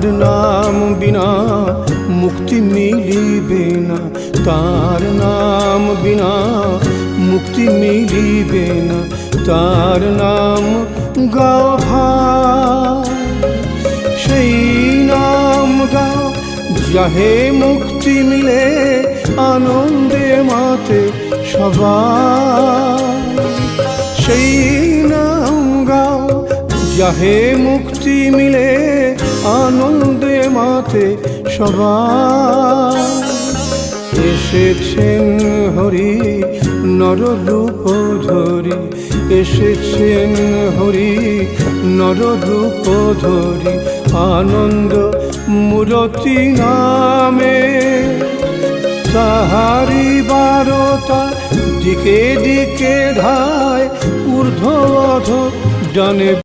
তার নাম বিনা মুক্তি মিলিবে না, তার নাম বিনা মুক্তি মিলিবে না। তার নাম গাও ভাই, সেই নাম গাও যাহে মুক্তি মিলে আনন্দে মাতে সবাই। সেই নাম গাও যাহে মুক্তি মিলে আনন্দে মাতে সবাই। এসেছেন হরি নররূপ ধরি, এসেছেন হরি নররূপ ধরি, আনন্দ মূরতি নামে। তাহারি বারতা দিকে দিকে ধায় ঊর্ধ্ব অধ ডানে